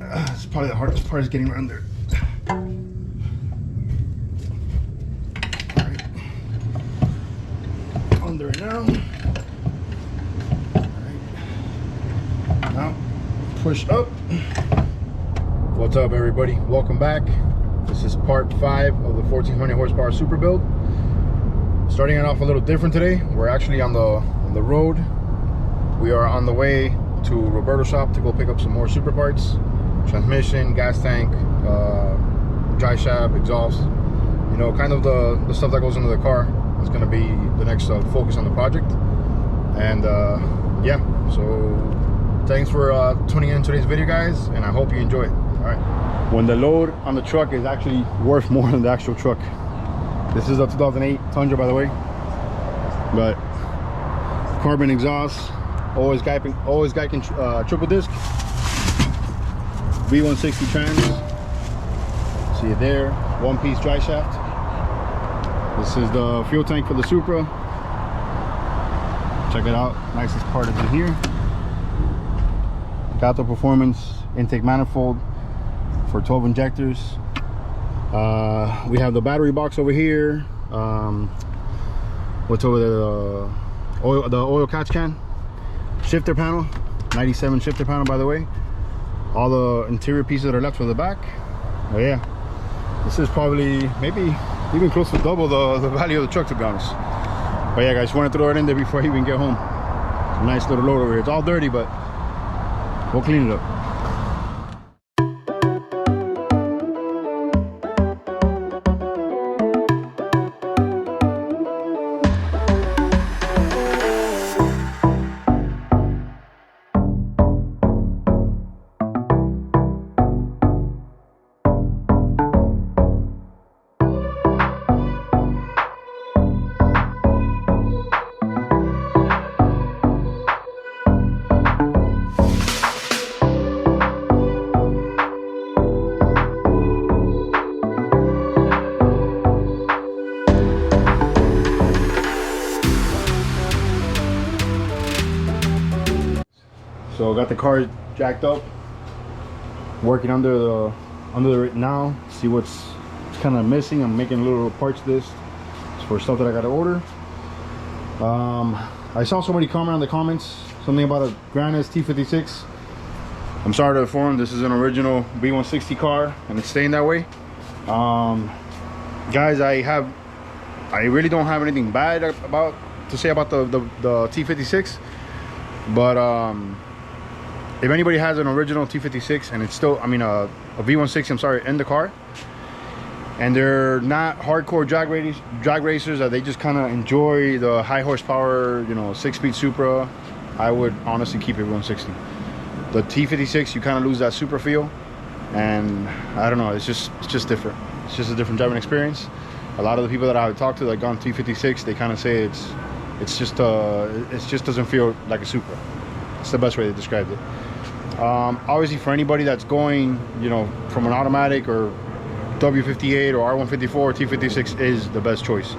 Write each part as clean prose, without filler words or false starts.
It's probably the hardest part is getting around there. All right. Under it now. All right. Now push up. What's up, everybody? Welcome back. This is part 5 of the 1400 horsepower Supra build. Starting it off a little different today. We're actually on the road. We are on the way to Roberto's shop to go pick up some more Supra parts. Transmission, gas tank, dry shaft, exhaust. You know, kind of the stuff that goes into the car is going to be the next focus on the project. And yeah, so thanks for tuning in today's video, guys, and I hope you enjoy it. All right. When the load on the truck is actually worth more than the actual truck. This is a 2008 Tundra, by the way, but carbon exhaust, always Geiken triple disc, V160 trans. See it there, one-piece dry shaft. This is the fuel tank for the Supra. Check it out, nicest part is in here. Got the performance intake manifold for 12 injectors. We have the battery box over here. What's over there? The oil catch can. Shifter panel, 97 shifter panel, by the way. All the interior pieces that are left for the back. Oh yeah, this is probably maybe even close to double the value of the truck, to be honest. But yeah, guys, wanted to throw it in there before I even get home. It's a nice little load over here. It's all dirty, but we'll clean it up. So got the car jacked up, working under it now. See what's kind of missing. I'm making a little parts list for stuff that I got to order. I saw somebody comment on the comments something about a Grannis T56. I'm sorry to inform, this is an original B160 car and it's staying that way. Guys, I really don't have anything bad to say about the T56, but if anybody has an original T56 and it's still, I mean a V160, I'm sorry, in the car, and they're not hardcore drag racers, that they just kind of enjoy the high horsepower, you know, 6-speed Supra, I would honestly keep it 160. The T56, you kind of lose that Supra feel, and I don't know, it's just different. It's just a different driving experience. A lot of the people that I've talked to that gone T56, they kind of say it just doesn't feel like a Supra. It's the best way to describe it. Obviously, for anybody that's going, you know, from an automatic or W58 or R154, T56 is the best choice.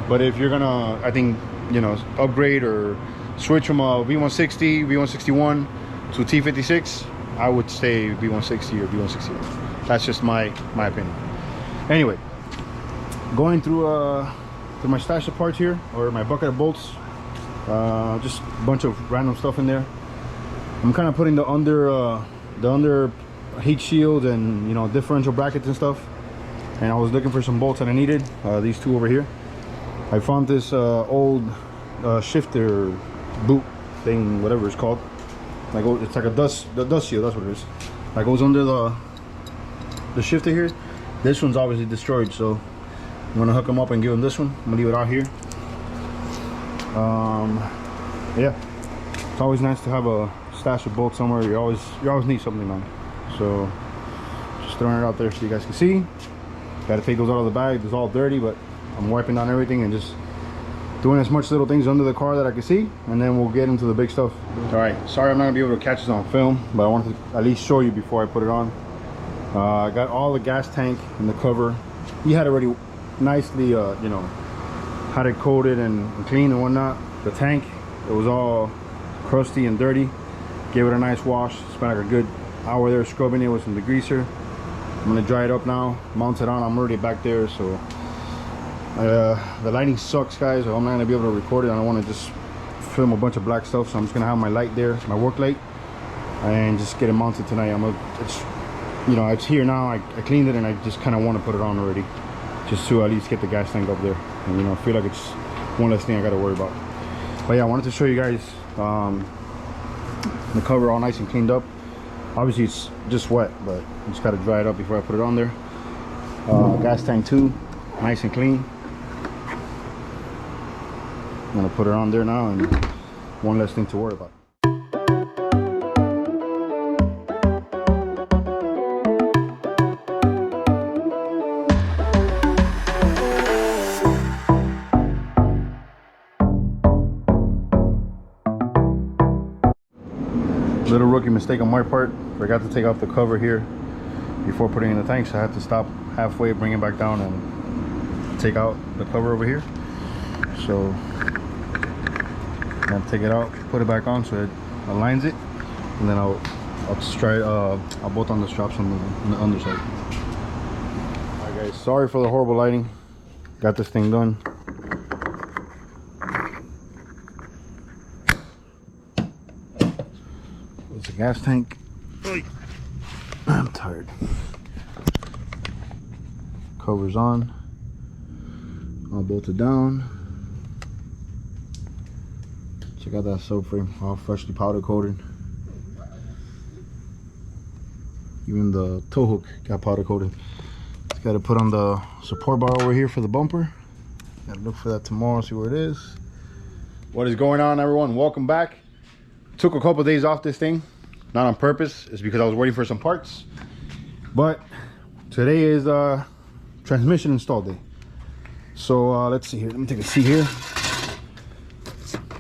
But if you're gonna, I think, you know, upgrade or switch from a V160, V161 to T56, I would say V160 or V161. That's just my opinion. Anyway, going through my stash of parts here, or my bucket of bolts, just a bunch of random stuff in there. I'm kind of putting the under heat shield and, you know, differential brackets and stuff. And I was looking for some bolts that I needed. These two over here. I found this old shifter boot thing, whatever it's called. Like, it's like the dust shield. That's what it is. That goes under the shifter here. This one's obviously destroyed, so I'm gonna hook them up and give them this one. I'm gonna leave it out here. Yeah, it's always nice to have a stash of bolts somewhere. You always need something, man. So just throwing it out there so you guys can see. Got to take those out of the bag. It's all dirty, but I'm wiping down everything and just doing as much little things under the car that I can see, and then we'll get into the big stuff. All right, sorry I'm not gonna be able to catch this on film, but I wanted to at least show you before I put it on. I got all the gas tank and the cover. He had already nicely, you know, had it coated and clean and whatnot. The tank, it was all crusty and dirty. Gave it a nice wash. Spent like a good hour there scrubbing it with some degreaser. I'm gonna dry it up now, mount it on. I'm already back there, so the lighting sucks, guys, so I'm not gonna be able to record it. I don't want to just film a bunch of black stuff, so I'm just gonna have my light there, my work light, and just get it mounted tonight. It's, you know, it's here now. I cleaned it, and I just kind of want to put it on already, just to at least get the gas tank up there. And, you know, I feel like it's one less thing I got to worry about. But yeah, I wanted to show you guys the cover all nice and cleaned up. Obviously it's just wet, but you just got to dry it up before I put it on there. Gas tank too, nice and clean. I'm gonna put it on there now, and one less thing to worry about. Little rookie mistake on my part. Forgot to take off the cover here before putting it in the tank, so I had to stop halfway, bring it back down, and take out the cover over here. So I'm gonna take it out, put it back on so it aligns it, and then I'll bolt on the straps on the underside. Alright guys, sorry for the horrible lighting. Got this thing done. There's a gas tank. I'm tired. Cover's on. I'll bolt it down. Check out that subframe, all freshly powder coated. Even the tow hook got powder coated. Just got to put on the support bar over here for the bumper. Got to look for that tomorrow, see where it is. What is going on, everyone? Welcome back. Took a couple days off this thing, not on purpose. It's because I was waiting for some parts. But today is transmission install day. So let's see here. Let me take a seat here.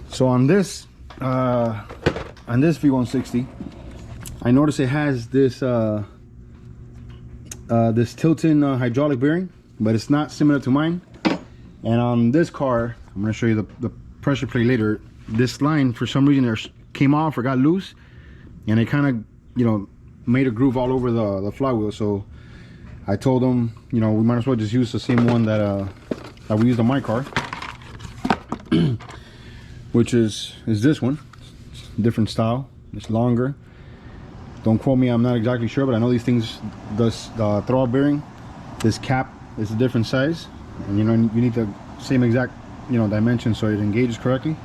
So on this V160, I noticed it has this this tilt-in hydraulic bearing, but it's not similar to mine. And on this car, I'm going to show you the pressure plate later. This line, for some reason, came off or got loose, and it kind of, you know, made a groove all over the flywheel. So I told them, you know, we might as well just use the same one that we used on my car. Which is this one. It's a different style. It's longer. Don't quote me, I'm not exactly sure, but I know these things, the throttle bearing, this cap is a different size, and you know, you need the same exact, you know, dimension so it engages correctly.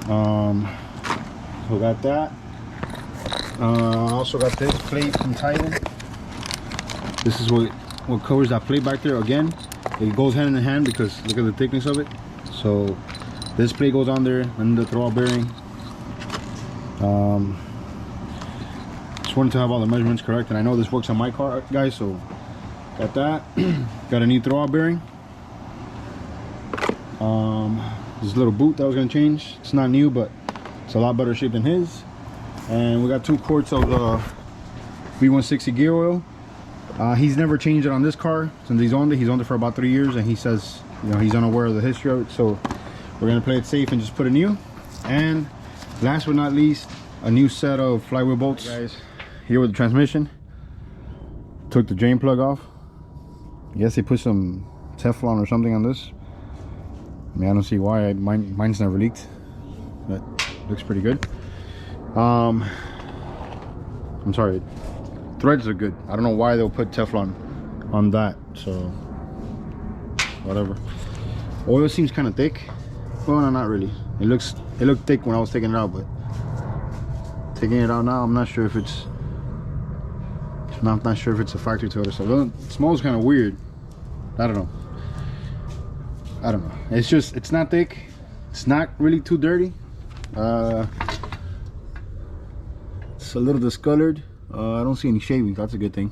So got that. Also got this plate from Titan. This is what covers that plate back there. Again, it goes hand in hand because look at the thickness of it. So this plate goes on there, and the throttle bearing. Just wanted to have all the measurements correct, and I know this works on my car, guys. So got that. Got a new throttle bearing. This little boot that I was gonna change. It's not new, but it's a lot better shape than his. And we got 2 quarts of V160 gear oil. He's never changed it on this car since he's owned it. He's owned it for about 3 years, and he says, you know, he's unaware of the history of it. So we're gonna play it safe and just put it new. And last but not least, a new set of flywheel bolts. Right, guys, here with the transmission. Took the drain plug off. I guess they put some Teflon or something on this. I mean, I don't see why. Mine's never leaked. But looks pretty good. I'm sorry, threads are good. I don't know why they'll put Teflon on that, so whatever. Oil seems kind of thick. Well, no, not really. It looked thick when I was taking it out, but taking it out now, I'm not sure if it's not sure if it's a factor to it or something. It smells kind of weird. I don't know. It's not thick. It's not really too dirty. It's a little discolored. I don't see any shavings. That's a good thing.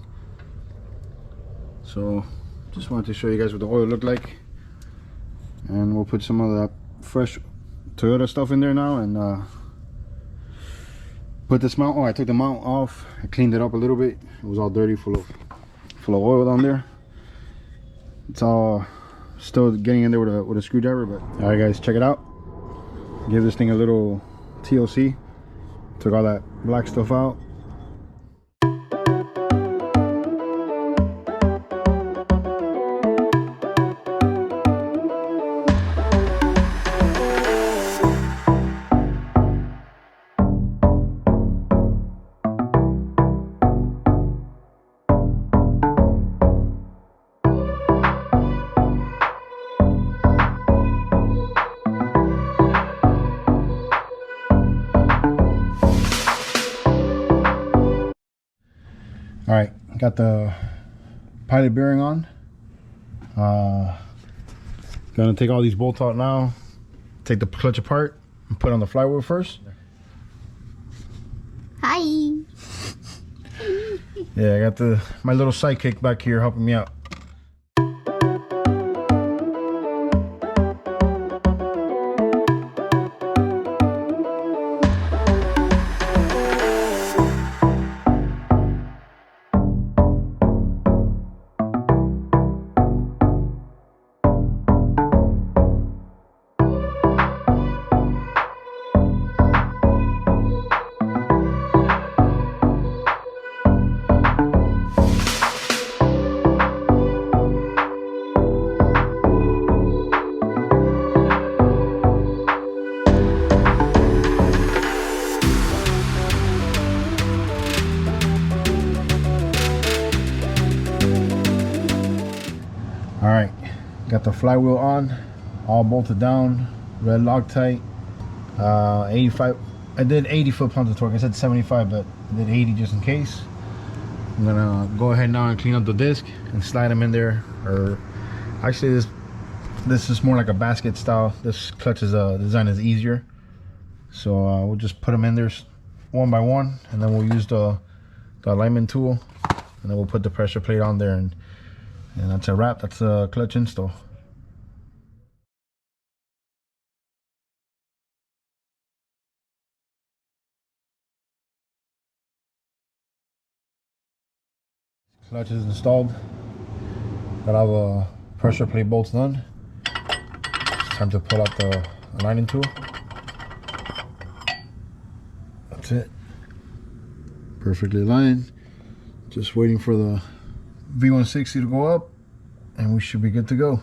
So just wanted to show you guys what the oil looked like, and we'll put some of that fresh Toyota stuff in there now, and put this mount. Oh, I took the mount off. I cleaned it up a little bit. It was all dirty, full of oil down there. It's all still getting in there with a screwdriver. But all right, guys, check it out. Give this thing a little TLC. Took all that black stuff out. All right, got the pilot bearing on. Gonna take all these bolts out now, take the clutch apart and put on the flywheel first. Hi. Yeah, I got my little sidekick back here helping me out. All right, got the flywheel on, all bolted down, red Loctite, 85. I did 80 foot-pounds of torque. I said 75, but I did 80 just in case. I'm gonna go ahead now and clean up the disc and slide them in there. Or actually, this is more like a basket style. This clutch is design is easier, so we'll just put them in there one by one, and then we'll use the alignment tool, and then we'll put the pressure plate on there, and that's a wrap. That's a clutch install. Clutch is installed. Got all the pressure plate bolts done. It's time to pull out the aligning tool. That's it. Perfectly aligned. Just waiting for the V160 to go up, and we should be good to go.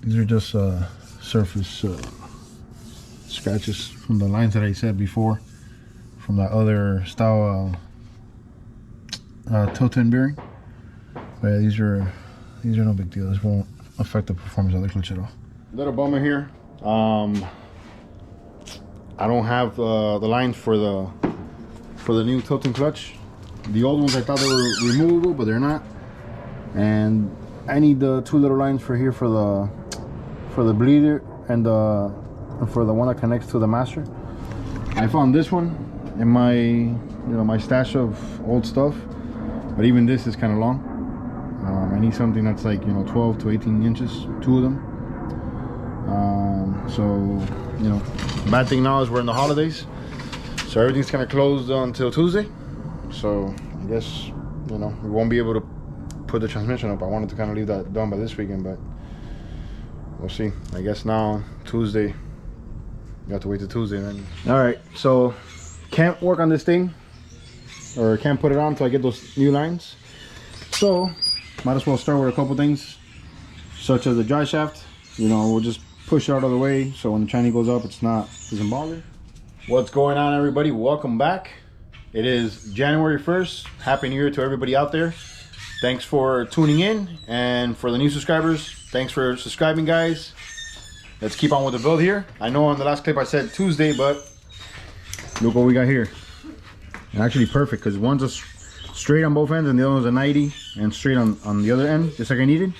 These are just surface scratches from the lines that I said before, from that other style tilt-in bearing. But yeah, these are no big deal. This won't affect the performance of the clutch at all. Little bummer here. I don't have the lines for the new tilt-in clutch. The old ones I thought they were removable, but they're not. And I need the two little lines for here for the bleeder and for the one that connects to the master. I found this one in my my stash of old stuff, but even this is kind of long. I need something that's like 12 to 18 inches, two of them. So bad thing now is we're in the holidays, so everything's kind of closed until Tuesday. So I guess we won't be able to put the transmission up. I wanted to kind of leave that done by this weekend, but we'll see. I guess now Tuesday, you have to wait till Tuesday then. All right, so can't work on this thing, or can't put it on until I get those new lines. So might as well start with a couple things, such as the dry shaft. We'll just push it out of the way so when the tranny goes up, doesn't bother. What's going on, everybody? Welcome back. It is January 1st. Happy New Year to everybody out there. Thanks for tuning in, and for the new subscribers, thanks for subscribing, guys. Let's keep on with the build here. I know on the last clip I said Tuesday, but look what we got here. And actually perfect, because one's a straight on both ends and the other one's a 90 and straight on the other end, just like I needed.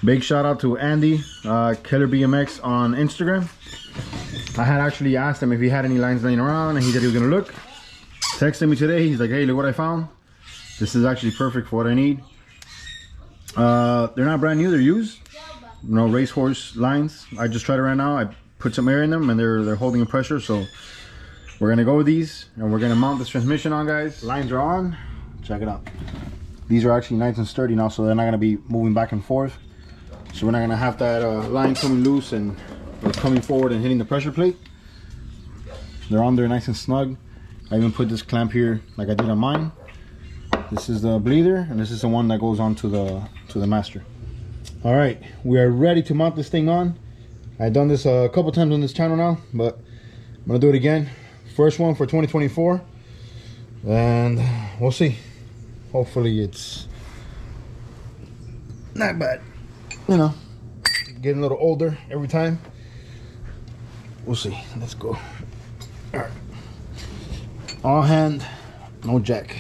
Big shout out to Andy, Killer BMX on Instagram. I had actually asked him if he had any lines laying around, and he said he was gonna look. Texted me today, he's like, hey, look what I found. This is actually perfect for what I need. They're not brand new, they're used. Racehorse lines. I just tried it right now. I put some air in them and they're holding pressure, so we're gonna go with these and we're gonna mount this transmission on, guys. Lines are on. Check it out. These are actually nice and sturdy now, so they're not gonna be moving back and forth. So we're not gonna have that line coming loose or coming forward and hitting the pressure plate. They're on there nice and snug. I even put this clamp here like I did on mine. This is the bleeder, and this is the one that goes on to the master. All right, we are ready to mount this thing on. I've done this a couple times on this channel now, but I'm gonna do it again. First one for 2024, and we'll see. Hopefully it's not bad. Getting a little older every time. We'll see. Let's go. All right. All hand, no jack.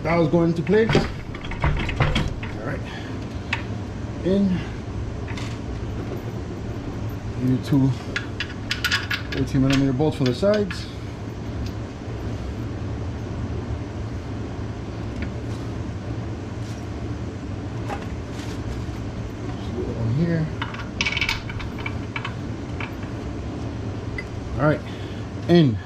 That was going into place. All right, in. Need two 18mm bolts for the sides. One here. All right, in.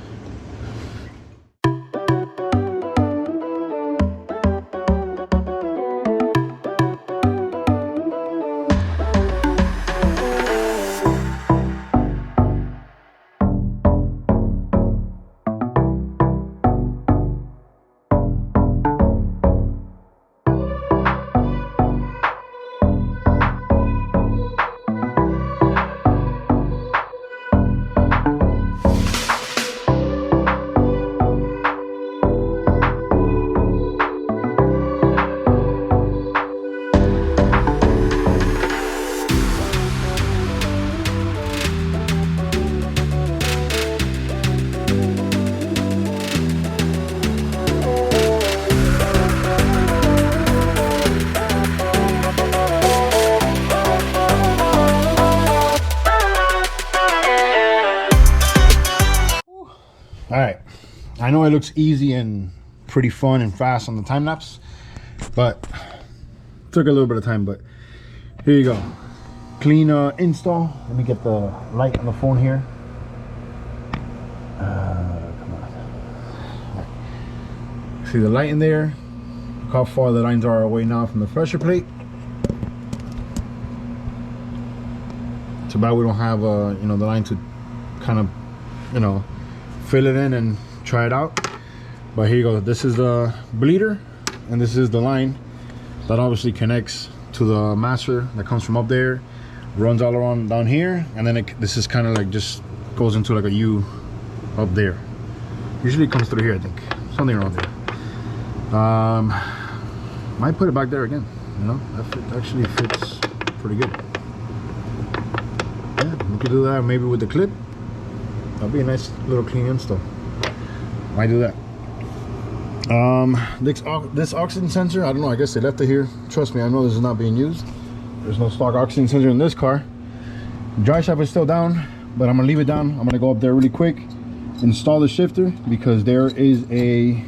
All right, I know it looks easy and pretty fun and fast on the time lapse, but took a little bit of time. But here you go, clean install. Let me get the light on the phone here. Come on. See the light in there? Look how far the lines are away now from the pressure plate. Too bad we don't have you know, the line to kind of, you know, fill it in and try it out. But here you go, this is the bleeder and this is the line that obviously connects to the master that comes from up there, runs all around down here, and then this is kind of like just goes into like a U up there. Usually it comes through here, I think, something around there. Might put it back there again, you know, that actually fits pretty good. Yeah, we could do that maybe with the clip. That'll be a nice little clean install. Might do that. This oxygen sensor, I don't know, I guess they left it here. Trust me, I know this is not being used. There's no stock oxygen sensor in this car. Dry shaft is still down, but I'm gonna leave it down. I'm gonna go up there really quick, install the shifter, because there is a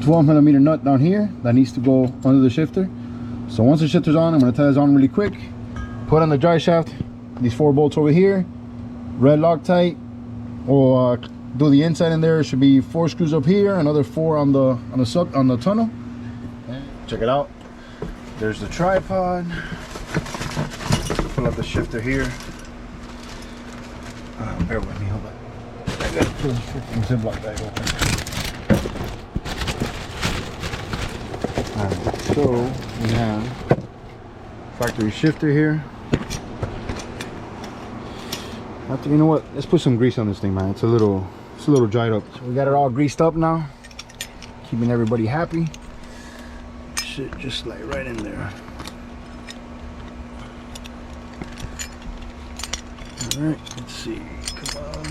12mm nut down here that needs to go under the shifter. So once the shifter's on, I'm gonna tie this on really quick, put on the dry shaft, these 4 bolts over here, red Loctite, or do the inside in there. It should be 4 screws up here, another 4 on the tunnel. Check it out. There's the tripod. Pull up the shifter here. Bear with me, hold on. I gotta pull this freaking Ziploc bag open. Alright, so we have factory shifter here. You know what? Let's put some grease on this thing, man. It's a little dried up. So we got it all greased up now, keeping everybody happy. Shit, just like right in there. All right, let's see. Come on.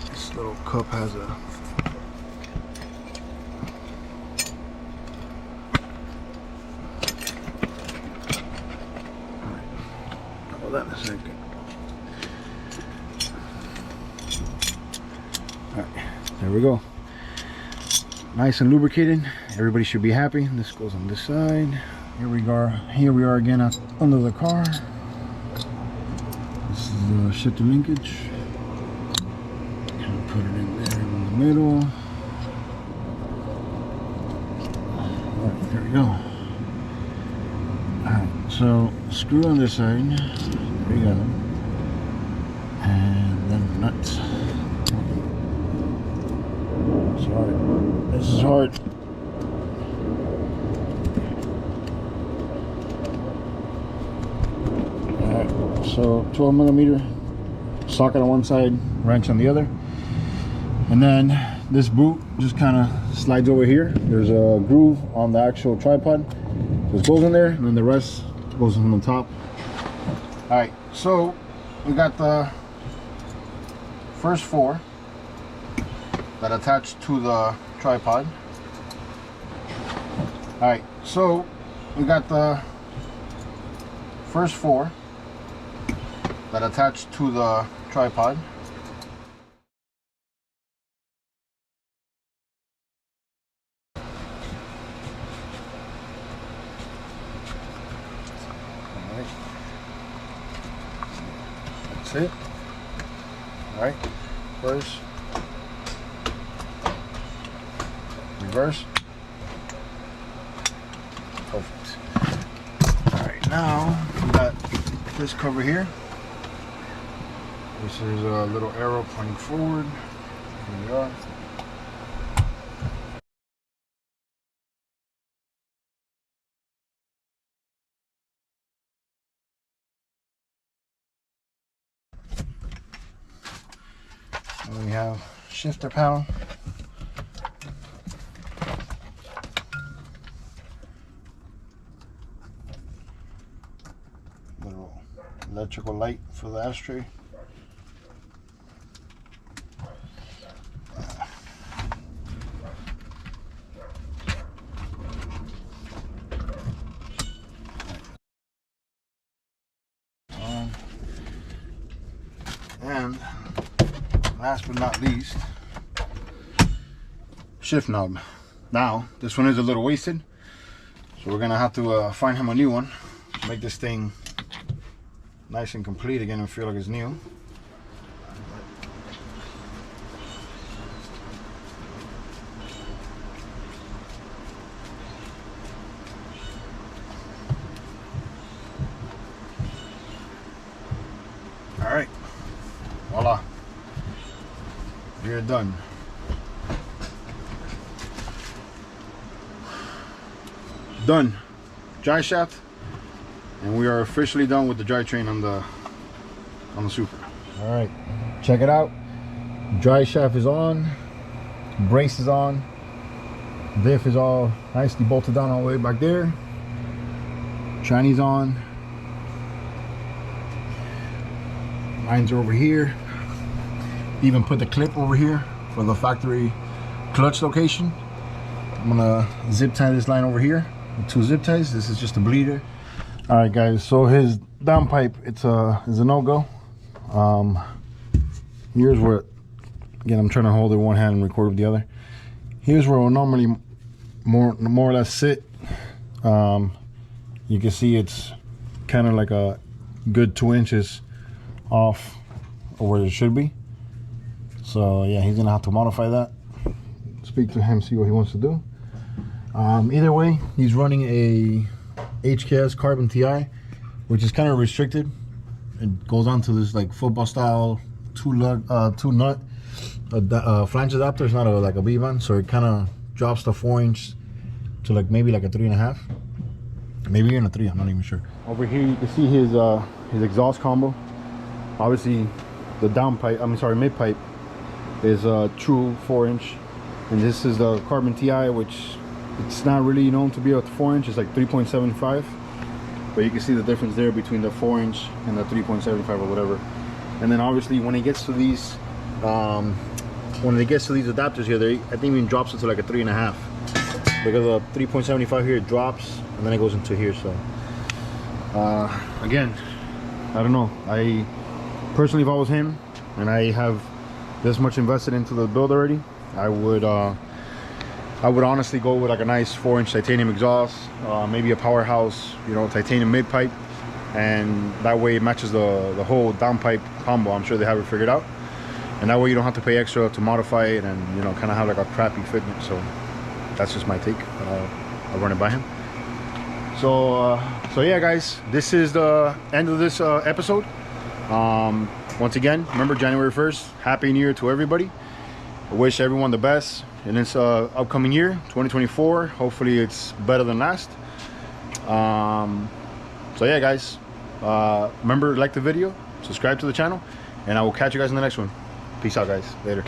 This little cup has a. All right. Hold that in a second. There we go, nice and lubricated. Everybody should be happy. This goes on this side. Here we are again under the car. This is the shifter linkage. Kind of put it in there in the middle. Alright, there we go. Alright, so screw on this side. There you go. And then the nuts. Sorry, this is hard. Alright, so 12mm socket on one side, wrench on the other. And then this boot just kind of slides over here. There's a groove on the actual tripod. So it goes in there, and then the rest goes on the top. Alright, so we got the first 4 that attach to the tripod. Alright, so we got the first 4 that attach to the tripod. Alright, that's it. Alright, first, reverse. Perfect. Alright, now we got this cover here. This is a little arrow pointing forward. Here we are. And we have shifter panel. Little electrical light for the ashtray. And last but not least, shift knob. Now this one is a little wasted, so we're gonna have to find him a new one, make this thing nice and complete again and feel like it's new. All right, voila, you're done. Done. Dry shaft, and we are officially done with the drivetrain on the Supra. All right, check it out. Dry shaft is on, brace is on, diff is all nicely bolted down all the way back there. Tranny's on. Lines are over here. Even put the clip over here for the factory clutch location. I'm gonna zip tie this line over here with 2 zip ties. This is just a bleeder. All right, guys. So his downpipe, is a no-go. Here's where, again, I'm trying to hold it one hand and record with the other. Here's where it will normally more or less sit. You can see it's kind of like a good 2 inches off of where it should be. So yeah, he's gonna have to modify that. Speak to him, see what he wants to do. Either way, he's running a HKS carbon TI, which is kind of restricted. It goes on to this like football style two nut flange adapter. It's not like a V-band, so it kind of drops the 4-inch to like maybe like a 3.5, maybe even a 3. I'm not even sure. Over here you can see his exhaust combo. Obviously the downpipe, mid pipe is a true 4-inch, and this is the carbon TI, which it's not really known to be a 4-inch. It's like 3.75, but you can see the difference there between the 4-inch and the 3.75 or whatever. And then obviously when it gets to these adapters here, I think even drops it to like a 3.5, because the 3.75 here drops and then it goes into here. So again, I don't know, I personally, if I was him and I have this much invested into the build already, I would honestly go with like a nice 4-inch titanium exhaust, maybe a powerhouse, you know, titanium mid pipe, and that way it matches the whole downpipe combo. I'm sure they have it figured out, and that way you don't have to pay extra to modify it and, you know, kind of have like a crappy fitment. So that's just my take, but I'll run it by him. So so yeah, guys, this is the end of this episode. Once again, remember, January 1st, Happy New Year to everybody. I wish everyone the best in this upcoming year, 2024. Hopefully it's better than last. So yeah, guys, remember, like the video, subscribe to the channel, and I will catch you guys in the next one. Peace out, guys. Later.